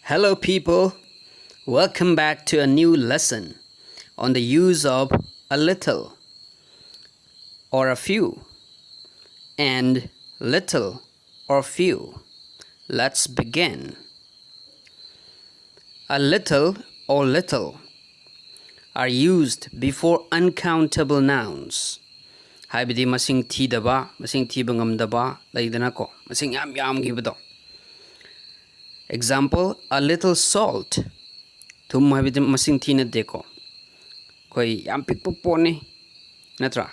Hello people, welcome back to a new lesson on the use of a little or a few and little or few. Let's begin. A little or little are used before uncountable nouns. Haibidi masing thidaba, masing thiba ngamdaba laydana ko, masing yam gibado. Example, a little salt. Thum haibidi masing thina deko. Koi yam pikpa pone natra.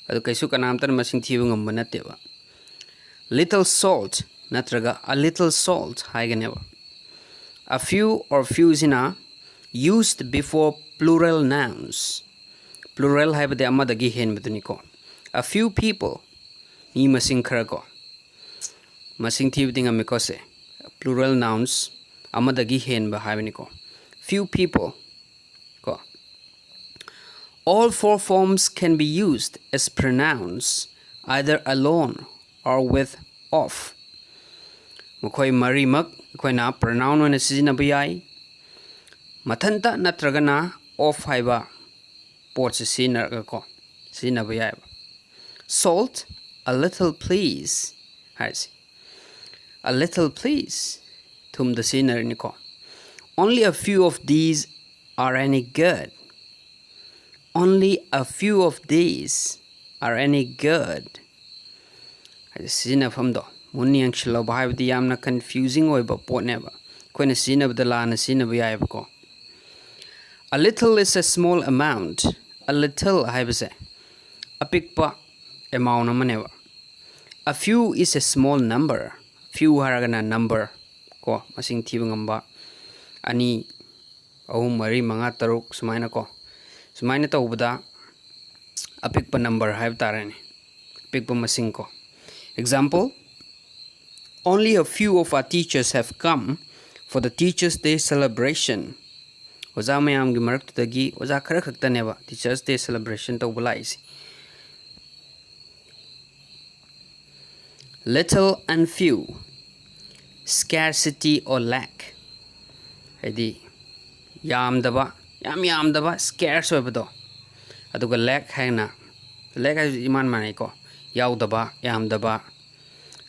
Adu kaisu kanamtan masing thiba ngamba nateba. Little salt natraga a little salt haiganeba. A few or fews used before plural nouns. Plural haibadi amadagi henbaduni ko. A few people ni masing khara ko. Masing thibdi ngamiko se. Plural nouns amadagi henba haibani ko. Few people ko. All four forms can be used as pronouns either alone or with of. Mukhoy marimak koi na pronoun na sijinnapham yai. Mathanta natragana of haiba pot se sijinnapham ko. Sijinnapham yai. Salt, a little please. A little please. Thum the sijinnapham ko. Only a few of these are any good. Only a few of these are any good. Sijinnapham do. Muni ang shilo bahayabdi yamna confusing oiba pot neba. Koina sijinnapham la na sijinnapham yai ko. A little is a small amount. A little haibase. A pikpa amount maneva. A few is a small number. Few haragana number ko masing thiba ngamba. Ani ahum mari manga taruk sumaina ko. Sumaina tawbada a pikpa number haib tarani. Pikpa masing ko. Example, only a few of our teachers have come for the Teachers' Day celebration. Oza mayam gi marak tudagi oza khara khakta neba Teachers' Day celebration tawbala isi. Little and few. Scarcity or lack. Hadi yamdaba yamdaba scarce oibado. Aduga lack haina. Lack is iman manai ko. Yaudaba yamdaba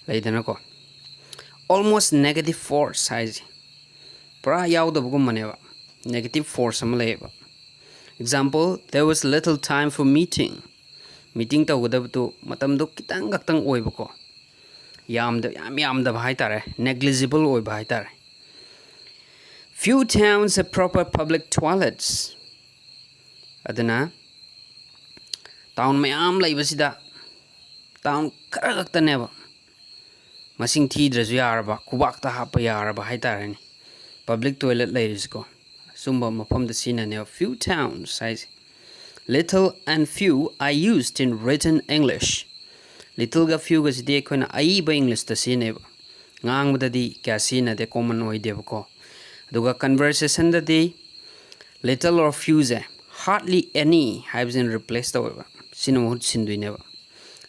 laydana ko. Almost negative force size. Pra yaudaba ko maneva. Negative force amaleba. Example, there was little time for meeting. Meeting tawudab to matam do kitang gaktang oiba ko. Yamdaba haitare. Negligible oiba haitare. Few towns have proper public toilets. Adana town mayam laibasida town karagakta neba masing thidrasu yaraba kubakta hapa yaraba haitare ni public toilet lairisiko sumba mafamda sinane. Few towns size. Little and few are used in written English. Little ga few ga sidi koina aiba English ta sineba ngang di kya sina de common oideba ko. Aduga conversation dadi little or few ze hardly any has been replaced over. Sinamut sinduineva.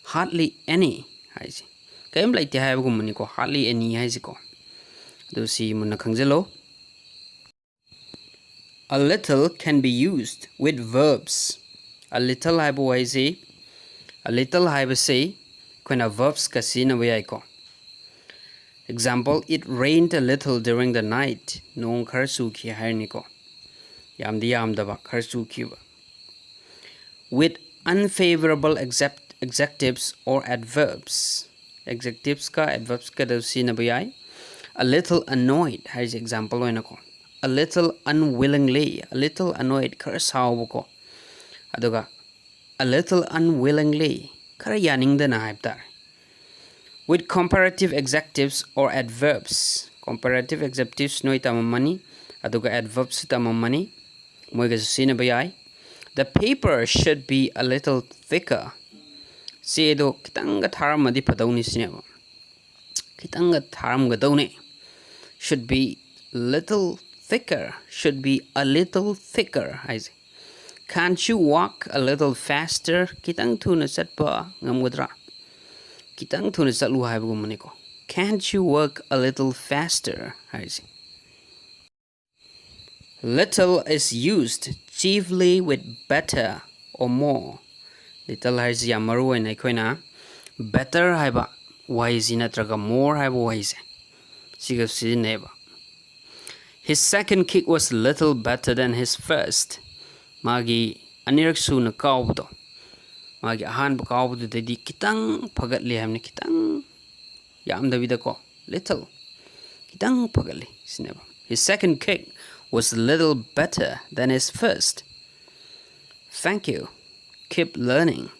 Hardly any haisi. Kaim like the have gumaniko hardly any haisiko. Do see munakangelo. A little can be used with verbs. A little haibuaisi. A little haibase. When verbs kasina waiko. Example, it rained a little during the night. Nong karsuki hainiko. Yamdi yamdaba karsuki. With unfavourable adjectives or adverbs. Adjectives ka adverbs ka sina bayai. A little annoyed has example oinako. A little unwillingly. A little annoyed karsawko. Aduga a little unwillingly karayaning the naibtar. With comparative adjectives or adverbs. Comparative adjectives no itamamani. Aduga adverbs itamamani. Moiga sina bayai. The paper should be a little thicker. See do kitanga tharam adi padawni sineba. Kitanga tharam gadawne. Should be little thicker. Should be a little thicker. Can't you walk a little faster? Kitang tuna satpa ngamudra. Kitang tuna satlu haibu maniko. Can't you work a little faster? Little is used chiefly with better or more. Little haisi yam maru oina aikoina better haiba waisi natraga more haiba waisi siga sijineba. His second kick was little better than his first. Magi anirak suna kaubdo. Magi ahanba kaubdo dadi kitang pagatli hamne kitang yam davida ko little kitang pagatli sineba. His second kick was little better than his first. Thank you. Keep learning.